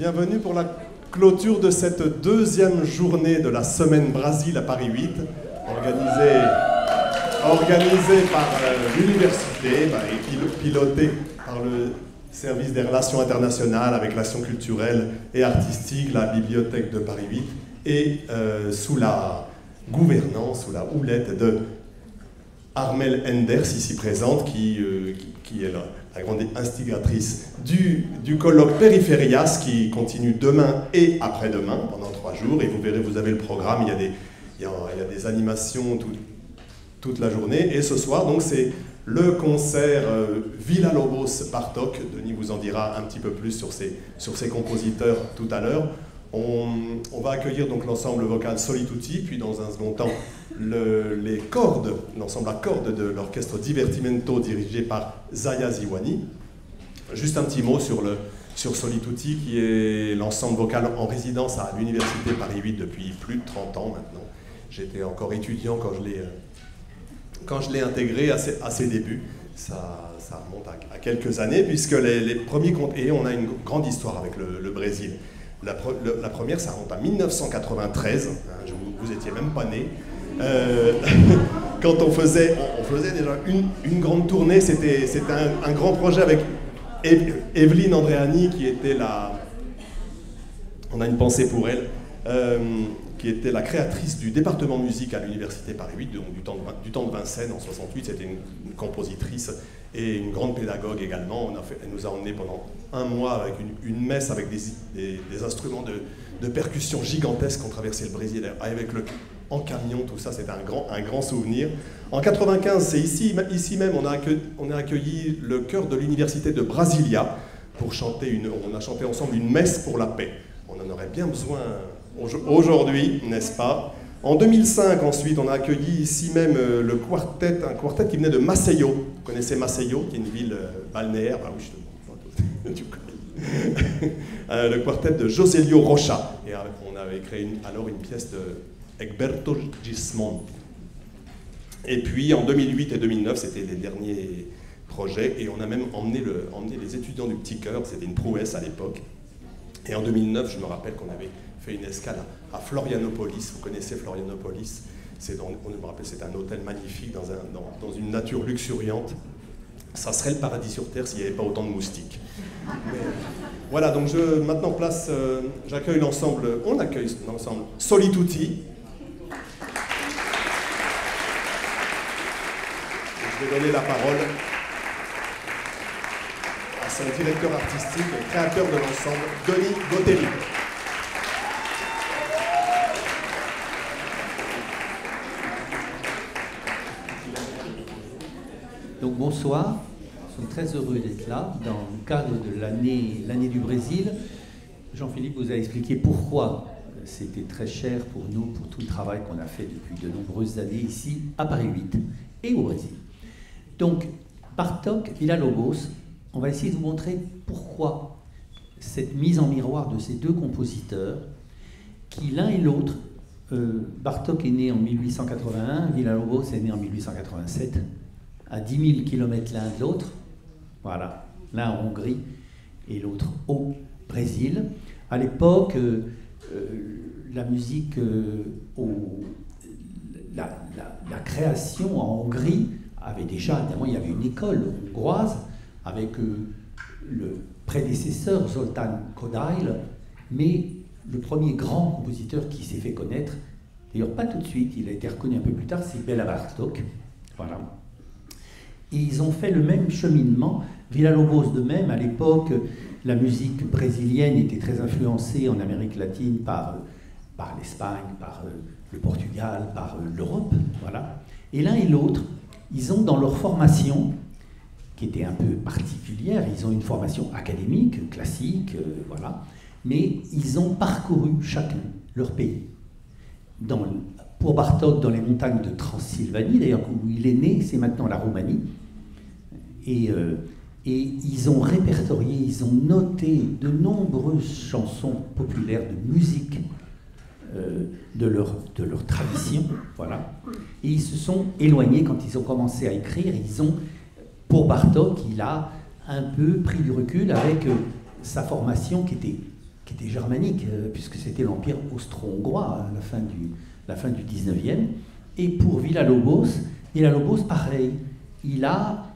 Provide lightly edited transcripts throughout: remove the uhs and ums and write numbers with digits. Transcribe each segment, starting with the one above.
Bienvenue pour la clôture de cette deuxième journée de la Semaine Brésil à Paris 8, organisée par l'université et pilotée par le service des relations internationales avec l'action culturelle et artistique, la bibliothèque de Paris 8, et sous la gouvernance, sous la houlette de Armelle Enders, ici présente, qui est la grande instigatrice du colloque Périphérias, qui continue demain et après-demain, pendant 3 jours. Et vous verrez, vous avez le programme, il y a des animations toute la journée. Et ce soir, donc, c'est le concert Villa-Lobos-Bartók. Denis vous en dira un petit peu plus sur ses compositeurs tout à l'heure. On va accueillir donc l'ensemble vocal Solituti, puis dans un second temps les cordes, l'ensemble à cordes de l'orchestre Divertimento dirigé par Zaya Ziwani. Juste un petit mot sur Solituti, qui est l'ensemble vocal en résidence à l'université Paris 8 depuis plus de 30 ans maintenant. J'étais encore étudiant quand je l'ai intégré à ses débuts. Ça remonte à quelques années, puisque les premiers comptes, et on a une grande histoire avec le Brésil. La première, ça remonte à 1993, vous étiez même pas né. Quand on faisait déjà une grande tournée, c'était un grand projet avec Evelyne Andréani, qui était on a une pensée pour elle, qui était la créatrice du département musique à l'université Paris 8, donc du temps de Vincennes en 68. C'était une compositrice et une grande pédagogue également. Elle nous a emmenés pendant un mois avec une messe avec des instruments de percussion gigantesques qu'on traversait le Brésil en camion, tout ça, c'était un grand souvenir. En 95, c'est ici même, on a accueilli le chœur de l'université de Brasilia pour chanter on a chanté ensemble une messe pour la paix. On en aurait bien besoin aujourd'hui, n'est-ce pas? En 2005, ensuite, on a accueilli ici même un quartet qui venait de Maceió. Vous connaissez Maceió, qui est une ville balnéaire? Ah oui, tu connais. Le quartet de Josélio Rocha. Et on avait créé alors une pièce de Egberto Gismonti. Et puis en 2008 et 2009, c'était les derniers projets, et on a même emmené les étudiants du Petit Cœur, c'était une prouesse à l'époque. Et en 2009, je me rappelle qu'on avait fait une escale à Florianopolis. Vous connaissez Florianopolis? On me rappelle, c'est un hôtel magnifique dans une nature luxuriante. Ça serait le paradis sur Terre s'il n'y avait pas autant de moustiques. Mais, voilà, donc maintenant j'accueille l'ensemble, on accueille l'ensemble Solituti. Je vais donner la parole à son directeur artistique et créateur de l'ensemble, Denis Gotelli. Donc bonsoir, nous sommes très heureux d'être là dans le cadre de l'année du Brésil. Jean-Philippe vous a expliqué pourquoi c'était très cher pour nous, pour tout le travail qu'on a fait depuis de nombreuses années ici à Paris 8 et au Brésil. Donc Bartók, Villa-Lobos, on va essayer de vous montrer pourquoi cette mise en miroir de ces deux compositeurs qui l'un et l'autre, Bartók est né en 1881, Villa-Lobos est né en 1887, à 10 000 km l'un de l'autre, voilà, l'un en Hongrie et l'autre au Brésil. À l'époque, la musique, la création en Hongrie avait déjà, évidemment, il y avait une école hongroise avec le prédécesseur Zoltán Kodály, mais le premier grand compositeur qui s'est fait connaître, d'ailleurs pas tout de suite, il a été reconnu un peu plus tard, c'est Béla Bartók, voilà. Et ils ont fait le même cheminement. Villa-Lobos de même, à l'époque, la musique brésilienne était très influencée en Amérique latine par l'Espagne, par le Portugal, par l'Europe, voilà. Et l'un et l'autre, ils ont dans leur formation, qui était un peu particulière, ils ont une formation académique, classique, voilà, mais ils ont parcouru chacun leur pays. Pour Bartók, dans les montagnes de Transylvanie, d'ailleurs où il est né, c'est maintenant la Roumanie. Et ils ont répertorié, ils ont noté de nombreuses chansons populaires de musique de leur tradition, voilà. Et ils se sont éloignés quand ils ont commencé à écrire. Pour Bartók, il a un peu pris du recul avec sa formation qui qui était germanique, puisque c'était l'Empire austro-hongrois à la fin du 19e. Et pour Villa-Lobos, pareil, il a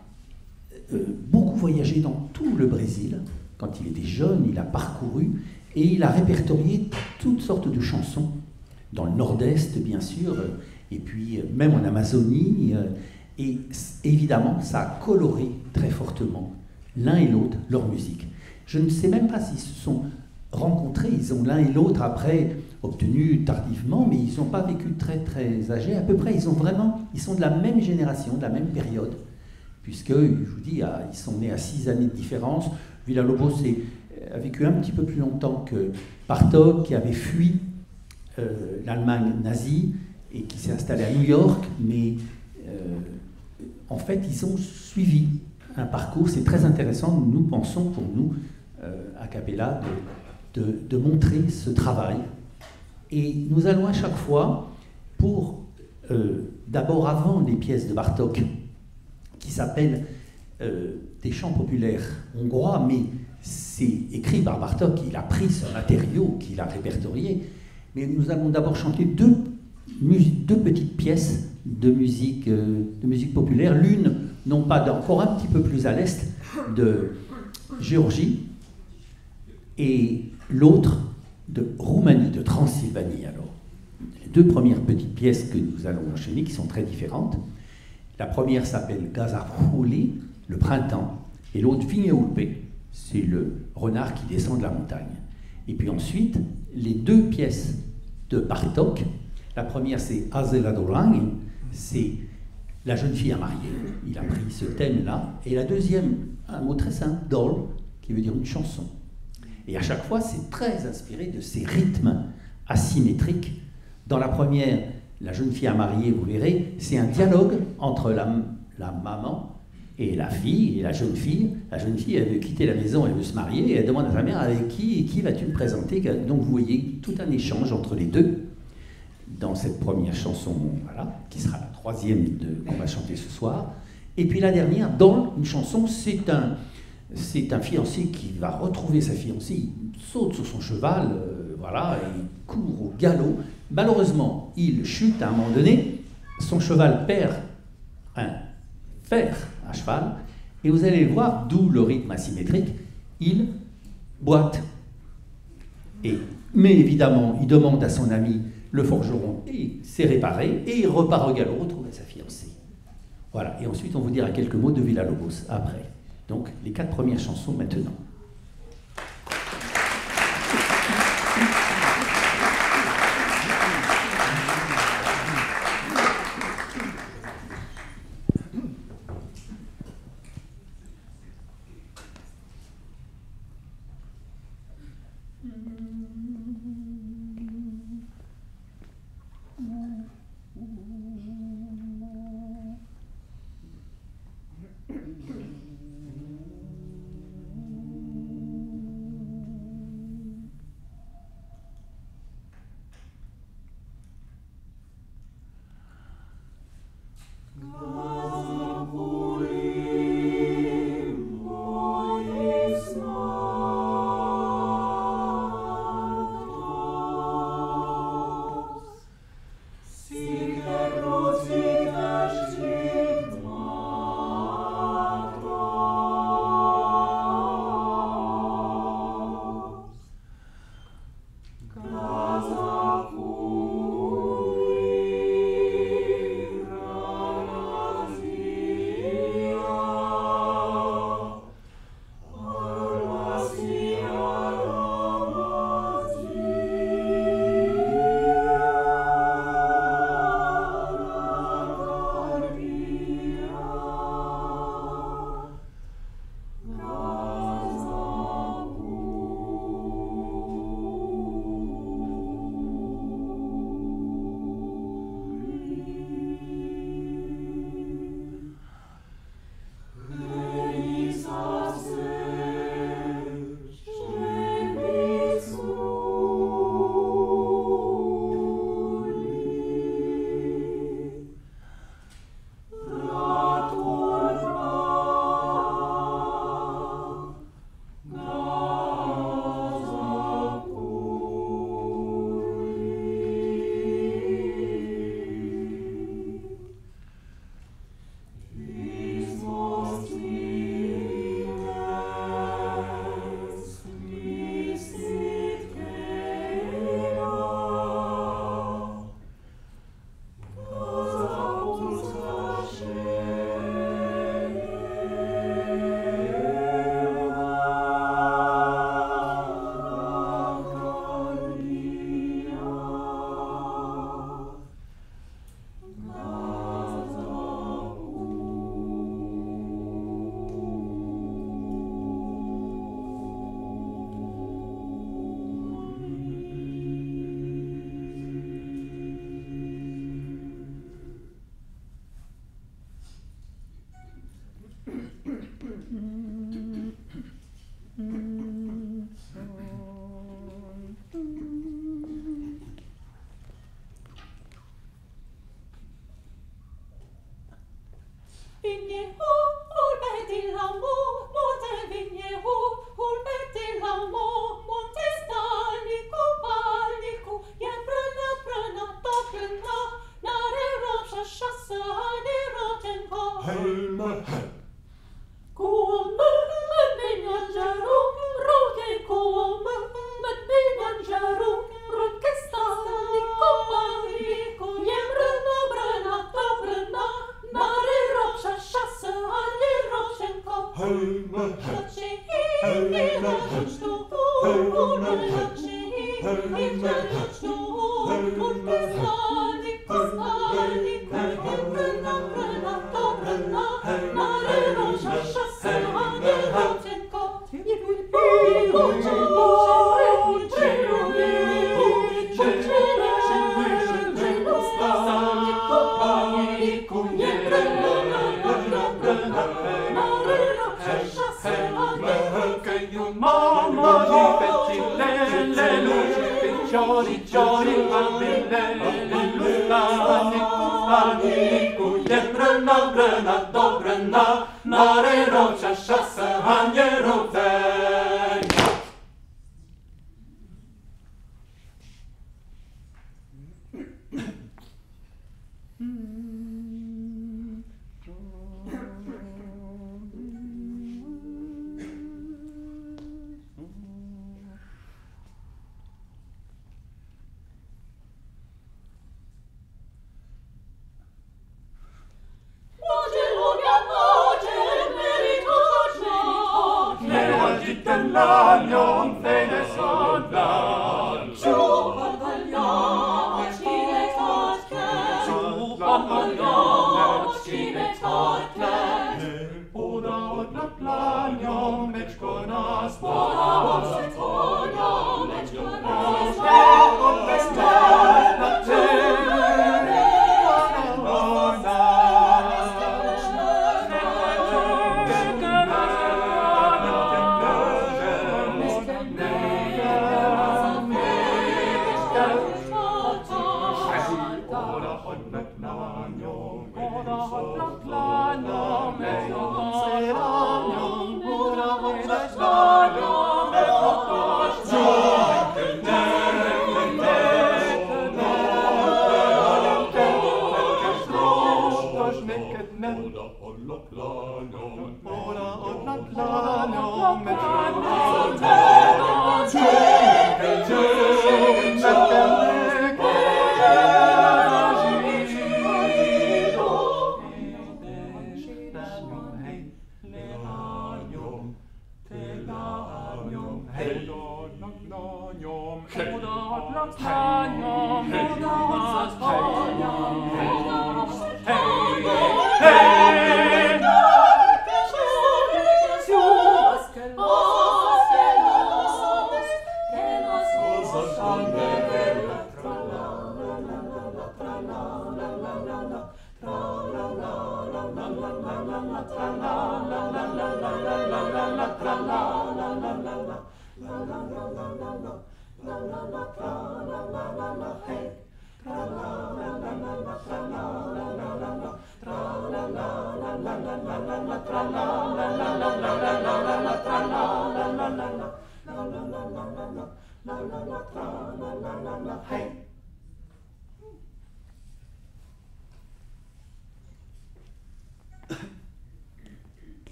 beaucoup voyagé dans tout le Brésil. Quand il était jeune, il a parcouru et il a répertorié toutes sortes de chansons, dans le nord-est bien sûr, et puis même en Amazonie. Et évidemment, ça a coloré très fortement l'un et l'autre leur musique. Je ne sais même pas s'ils se sont rencontrés, ils ont l'un et l'autre après obtenu tardivement, mais ils n'ont pas vécu très très âgés. À peu près, ils sont de la même génération, de la même période, puisque, je vous dis, ils sont nés à 6 années de différence. Villa-Lobos a vécu un petit peu plus longtemps que Bartók, qui avait fui l'Allemagne nazie et qui s'est installé à New York, mais en fait, ils ont suivi un parcours. C'est très intéressant, nous pensons, pour nous, a cappella, de montrer ce travail. Et nous allons à chaque fois pour, d'abord avant les pièces de Bartók, qui s'appellent des chants populaires hongrois, mais c'est écrit par Bartók, il a pris ce matériau qu'il a répertorié. Mais nous allons d'abord chanter deux petites pièces de musique populaire, l'une, non pas encore un petit peu plus à l'est, de Géorgie, et l'autre de Roumanie, de Transylvanie. Alors, les deux premières petites pièces que nous allons enchaîner, qui sont très différentes. La première s'appelle Gazarhuli, le printemps, et l'autre Vinyulpe, c'est le renard qui descend de la montagne. Et puis ensuite, les deux pièces de Bartók. La première, c'est Azela Dorang, c'est la jeune fille à marier. Il a pris ce thème-là. Et la deuxième, un mot très simple, dol, qui veut dire une chanson. Et à chaque fois, c'est très inspiré de ces rythmes asymétriques. Dans la première, la jeune fille à marier, vous verrez, c'est un dialogue entre la maman et la fille, et la jeune fille. La jeune fille, elle veut quitter la maison, elle veut se marier, et elle demande à sa mère, avec qui vas-tu me présenter? Donc vous voyez tout un échange entre les deux dans cette première chanson, voilà, qui sera la troisième qu'on va chanter ce soir. Et puis la dernière, dans une chanson, c'est un fiancé qui va retrouver sa fiancée, il saute sur son cheval, voilà, et il court au galop. Malheureusement, il chute à un moment donné, son cheval perd un fer à cheval, et vous allez le voir, d'où le rythme asymétrique, il boite. Mais évidemment, il demande à son ami le forgeron, et c'est réparé, et il repart au galop retrouver sa fiancée. Voilà, et ensuite on vous dira quelques mots de Villa-Lobos après. Donc, les 4 premières chansons maintenant.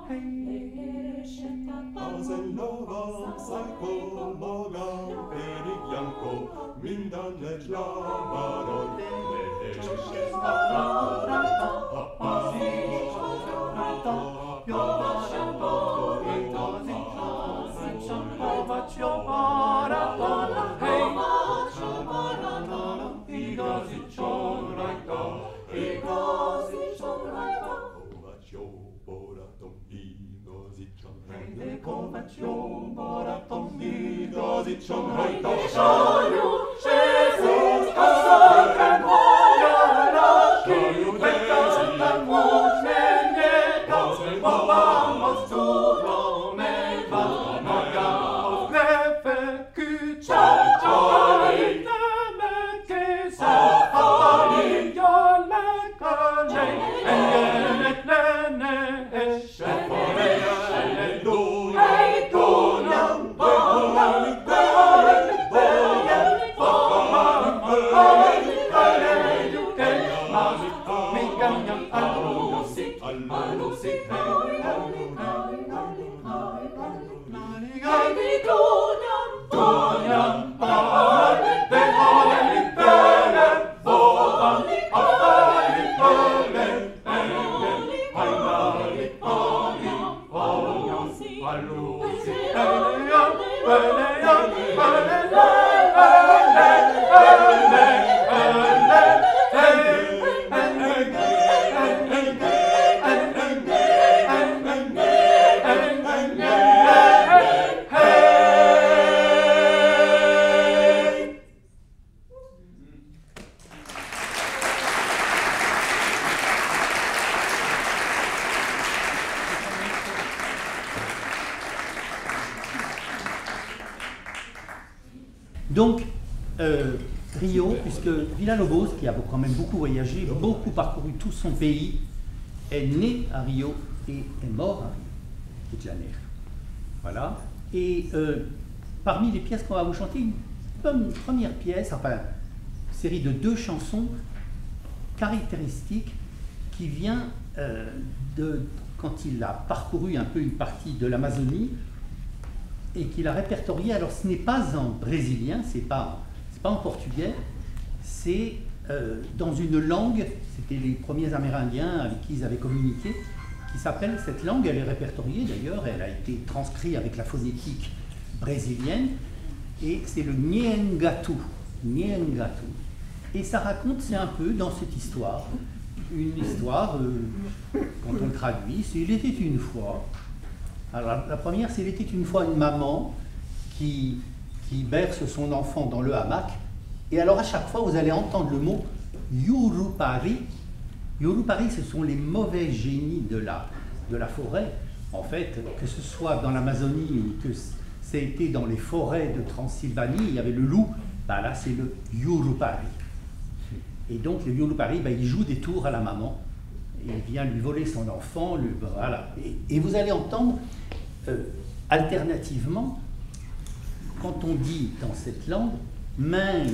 Hey, Salko moga perik janko mindan lecz labaron Donc, Rio, puisque Villa-Lobos, qui a quand même beaucoup voyagé, beaucoup parcouru tout son pays, est né à Rio et est mort à Rio de Janeiro. Voilà. Et parmi les pièces qu'on va vous chanter, une première pièce, enfin, une série de 2 chansons caractéristiques qui vient quand il a parcouru un peu une partie de l'Amazonie et qu'il a répertorié. Alors ce n'est pas en brésilien, c'est pas en portugais, c'est dans une langue, c'était les premiers Amérindiens avec qui ils avaient communiqué, qui s'appelle, cette langue, elle est répertoriée d'ailleurs, elle a été transcrite avec la phonétique brésilienne, et c'est le Nhengatu. Nhengatu. Et ça raconte, c'est un peu dans cette histoire, une histoire, quand on le traduit, c'est « Il était une fois ». Alors la première, c'est « Il était une fois une maman qui berce son enfant dans le hamac ». Et alors à chaque fois, vous allez entendre le mot « Yurupari ». Yurupari, ce sont les mauvais génies de la forêt. En fait, que ce soit dans l'Amazonie ou que ça a été dans les forêts de Transylvanie, il y avait le loup, bah là c'est le Yurupari. Et donc le Yurupari, bah, il joue des tours à la maman. Et il vient lui voler son enfant, voilà. Et vous allez entendre, alternativement, quand on dit dans cette langue, main,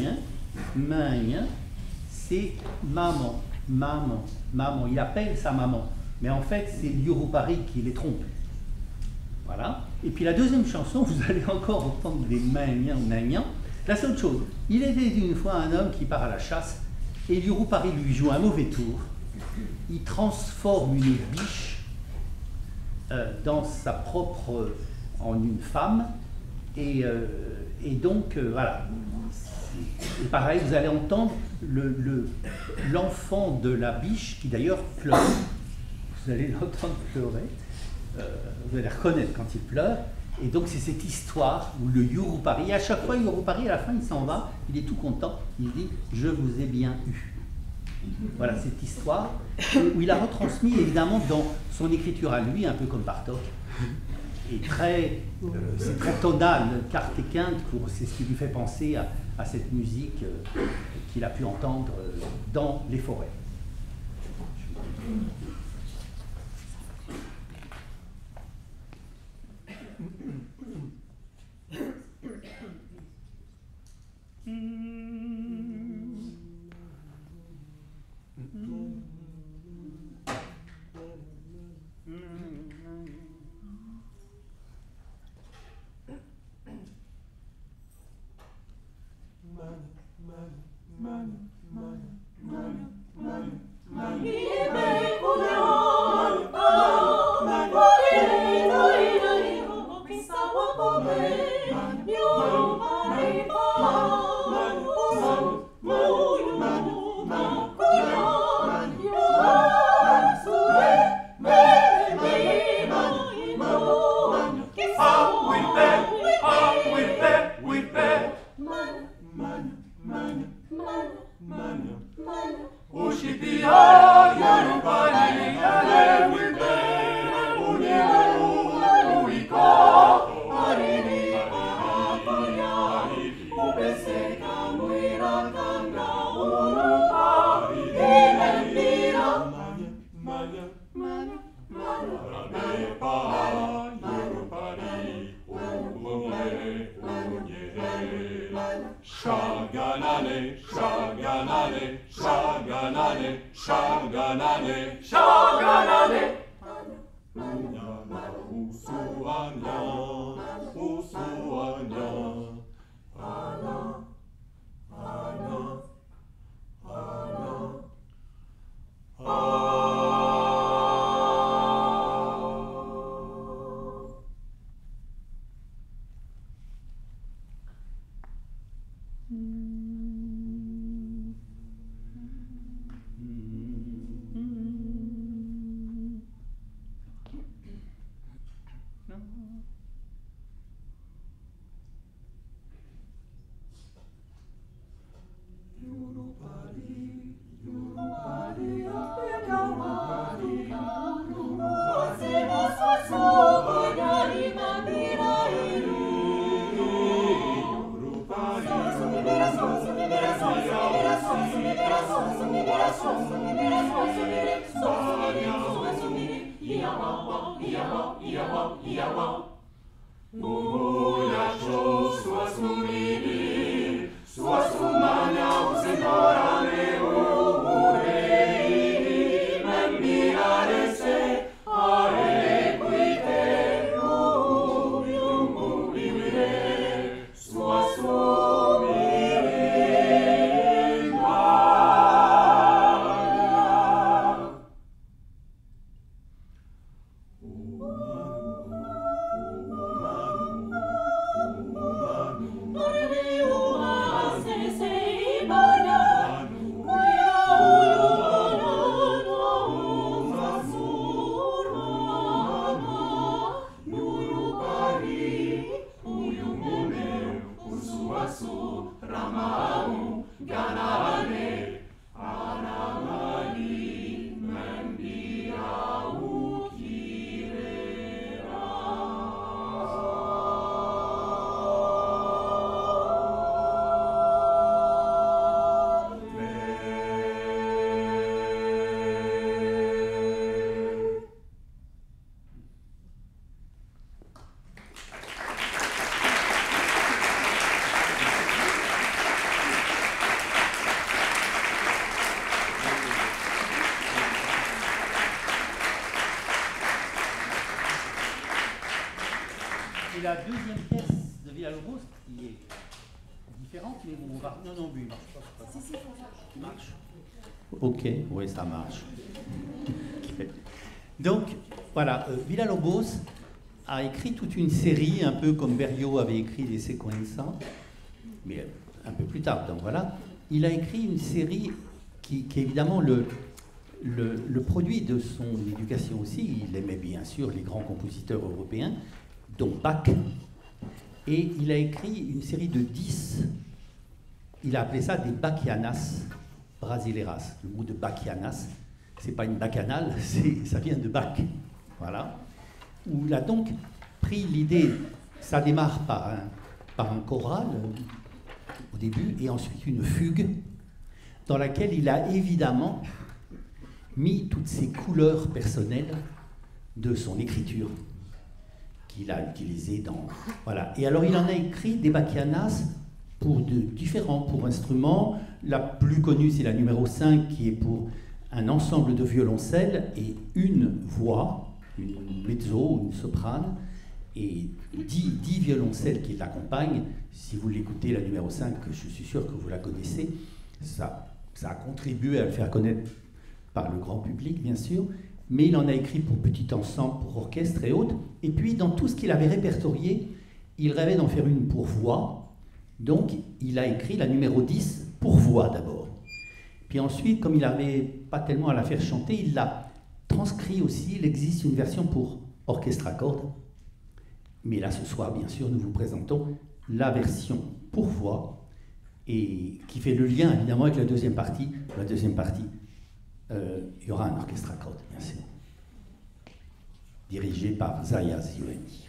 c'est maman, maman, maman. Il appelle sa maman. Mais en fait, c'est Yurupari qui les trompe. Voilà. Et puis la deuxième chanson, vous allez encore entendre des maignan. Là, c'est autre chose. Il était une fois un homme qui part à la chasse et Yurupari lui joue un mauvais tour. Il transforme une biche en une femme. Et donc, voilà. Et pareil, vous allez entendre l'enfant de la biche qui d'ailleurs pleure. Vous allez l'entendre pleurer. Vous allez reconnaître quand il pleure. Et donc c'est cette histoire où le Yurupari, à chaque fois Yurupari, à la fin il s'en va, il est tout content, il dit « Je vous ai bien eu ». Voilà cette histoire où il a retransmis évidemment dans son écriture à lui, un peu comme Bartók. Et c'est très tonal, quarte et quinte, c'est ce qui lui fait penser à cette musique qu'il a pu entendre dans les forêts. La deuxième pièce de Villa-Lobos qui est différente, mais on va. Non, non, lui, il marche pas. Si, il marche. Ok, oui, ça marche. Donc, voilà, Villa-Lobos a écrit toute une série, un peu comme Berio avait écrit les Sequenza, mais un peu plus tard. Donc voilà, il a écrit une série qui est évidemment le produit de son éducation aussi. Il aimait bien sûr les grands compositeurs européens, dont Bach, et il a écrit une série de 10, il a appelé ça des Bachianas brasileiras. Le mot de Bachianas, c'est pas une bacchanale, ça vient de Bach, voilà, où il a donc pris l'idée, ça démarre par un choral au début, et ensuite une fugue, dans laquelle il a évidemment mis toutes ces couleurs personnelles de son écriture, qu'il a utilisé dans... Voilà. Et alors, il en a écrit des bachianas pour pour instruments. La plus connue, c'est la numéro 5, qui est pour un ensemble de violoncelles et une voix, une mezzo, une soprane, et 10 violoncelles qui l'accompagnent. Si vous l'écoutez, la numéro 5, je suis sûr que vous la connaissez, ça a contribué à le faire connaître par le grand public, bien sûr, mais il en a écrit pour petit ensemble, pour orchestre et autres. Et puis, dans tout ce qu'il avait répertorié, il rêvait d'en faire une pour voix. Donc, il a écrit la numéro 10 pour voix d'abord. Puis ensuite, comme il n'avait pas tellement à la faire chanter, il l'a transcrit aussi. Il existe une version pour orchestre à cordes. Mais là, ce soir, bien sûr, nous vous présentons la version pour voix, et qui fait le lien, évidemment, avec la deuxième partie. La deuxième partie, il y aura un orchestre à cordes, bien sûr, dirigé par Zaya Zioeni.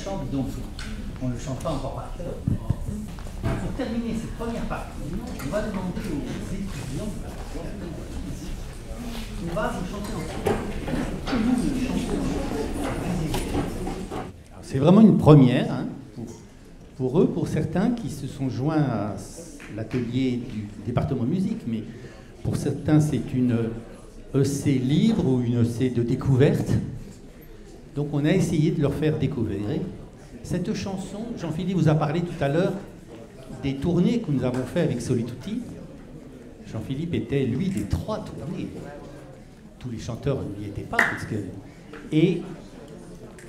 chante, donc on ne le chante pas encore par cœur. Pour terminer cette première partie, on va demander aux étudiants, on va vous chanter ensemble. C'est vraiment une première, hein, pour eux, pour certains qui se sont joints à l'atelier du département musique, mais pour certains c'est une EC libre ou une EC de découverte. Donc on a essayé de leur faire découvrir cette chanson. Jean-Philippe vous a parlé tout à l'heure des tournées que nous avons fait avec Solituti. Jean-Philippe était, lui, des 3 tournées. Tous les chanteurs n'y étaient pas. Et,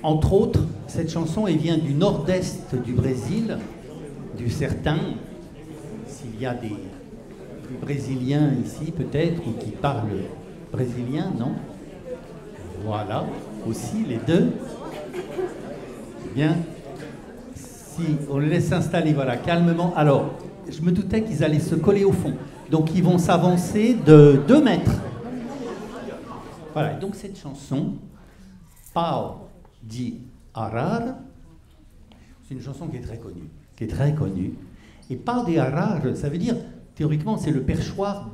entre autres, cette chanson, elle vient du nord-est du Brésil, du Sertão. S'il y a des Brésiliens ici, peut-être, ou qui parlent brésilien, non? Voilà, aussi les deux. Bien, si on les laisse s'installer, voilà, calmement. Alors, je me doutais qu'ils allaient se coller au fond. Donc, ils vont s'avancer de 2 mètres. Voilà, et donc cette chanson, Pau de Arara, c'est une chanson qui est très connue. Et Pau de Arara, ça veut dire, théoriquement, c'est le perchoir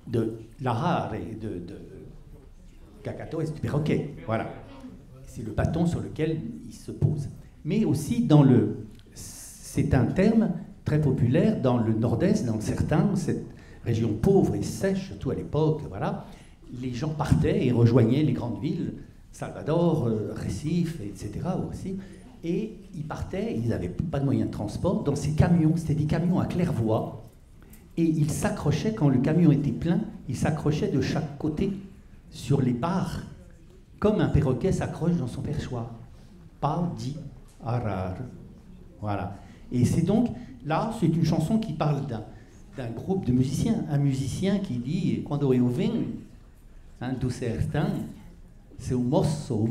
de l'arare et de Cacatoès, du perroquet, voilà. C'est le bâton sur lequel il se pose. Mais aussi, c'est un terme très populaire dans le nord-est, dans le Sertão, cette région pauvre et sèche, surtout à l'époque, voilà. Les gens partaient et rejoignaient les grandes villes, Salvador, Recife, etc. aussi. Et ils partaient, ils n'avaient pas de moyens de transport, dans ces camions, c'était des camions à claire-voie, et ils s'accrochaient, quand le camion était plein, ils s'accrochaient de chaque côté sur les barres, comme un perroquet s'accroche dans son perchoir. Pau de Arara. Voilà. Et c'est donc, là, c'est une chanson qui parle d'un groupe de musiciens. Un musicien qui dit « Quando eu vim do sertão », c'est au mosso,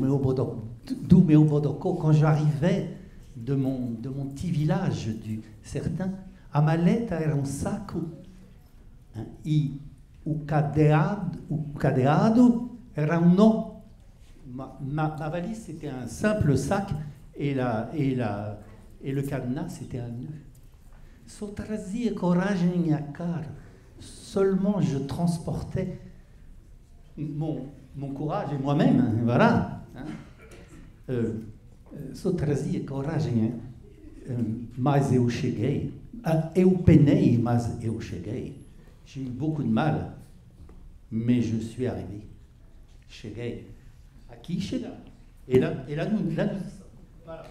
d'où meu bodocco, quand j'arrivais de mon petit village du certain, a maleta era un sacco, hein, o cadeado era un no. Ma valise, c'était un simple sac et le cadenas, c'était un nœud. Sotrazia coragem minha cara. Seulement je transportais mon courage et moi-même, hein, voilà. Hein. Só trazia coragem, mas eu cheguei. Eu penei, mas eu cheguei. J'ai eu beaucoup de mal, mais je suis arrivé. Cheguei. Aqui, chega. Et là, nous voilà.